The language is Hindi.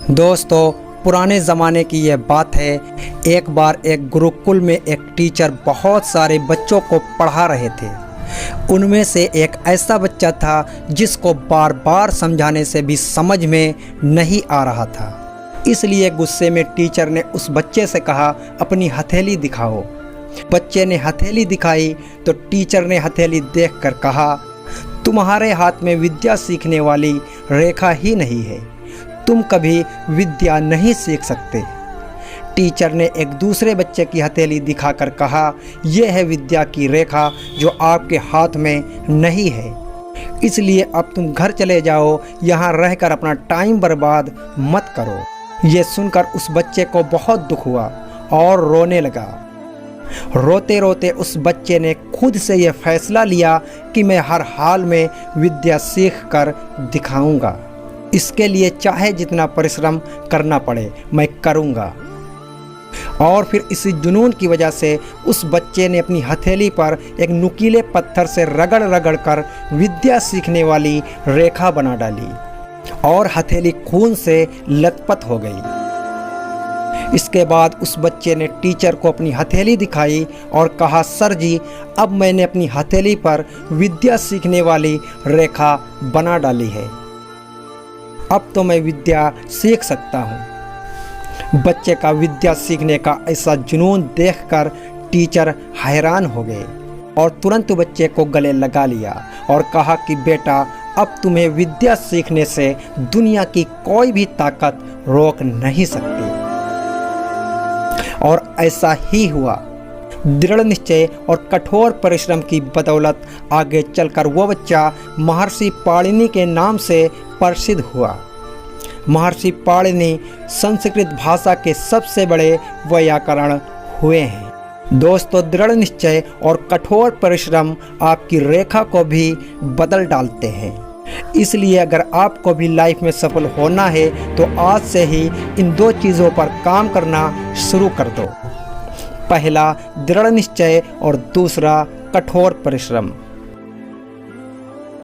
दोस्तों, पुराने ज़माने की यह बात है। एक बार एक गुरुकुल में एक टीचर बहुत सारे बच्चों को पढ़ा रहे थे। उनमें से एक ऐसा बच्चा था जिसको बार बार समझाने से भी समझ में नहीं आ रहा था। इसलिए गुस्से में टीचर ने उस बच्चे से कहा, अपनी हथेली दिखाओ। बच्चे ने हथेली दिखाई तो टीचर ने हथेली देखकर कहा, तुम्हारे हाथ में विद्या सीखने वाली रेखा ही नहीं है, तुम कभी विद्या नहीं सीख सकते। टीचर ने एक दूसरे बच्चे की हथेली दिखाकर कहा, यह है विद्या की रेखा जो आपके हाथ में नहीं है, इसलिए अब तुम घर चले जाओ, यहाँ रहकर अपना टाइम बर्बाद मत करो। ये सुनकर उस बच्चे को बहुत दुख हुआ और रोने लगा। रोते रोते उस बच्चे ने खुद से यह फैसला लिया कि मैं हर हाल में विद्या सीख कर दिखाऊंगा। इसके लिए चाहे जितना परिश्रम करना पड़े मैं करूंगा। और फिर इसी जुनून की वजह से उस बच्चे ने अपनी हथेली पर एक नुकीले पत्थर से रगड़ रगड़ कर विद्या सीखने वाली रेखा बना डाली और हथेली खून से लथपथ हो गई। इसके बाद उस बच्चे ने टीचर को अपनी हथेली दिखाई और कहा, सर जी, अब मैंने अपनी हथेली पर विद्या सीखने वाली रेखा बना डाली है, अब तो मैं विद्या सीख सकता हूँ। बच्चे का विद्या सीखने का ऐसा जुनून देखकर टीचर हैरान हो गए और तुरंत बच्चे को गले लगा लिया और कहा कि बेटा, अब तुम्हें विद्या सीखने से दुनिया की कोई भी ताकत रोक नहीं सकती। और ऐसा ही हुआ। दृढ़ निश्चय और कठोर परिश्रम की बदौलत आगे चलकर वो बच्चा महर्षि पाणिनि के नाम से प्रसिद्ध हुआ। महर्षि पाणिनि संस्कृत भाषा के सबसे बड़े व्याकरण हुए हैं। दोस्तों, दृढ़ निश्चय और कठोर परिश्रम आपकी रेखा को भी बदल डालते हैं। इसलिए अगर आपको भी लाइफ में सफल होना है तो आज से ही इन दो चीज़ों पर काम करना शुरू कर दो। पहला दृढ़ निश्चय और दूसरा कठोर परिश्रम।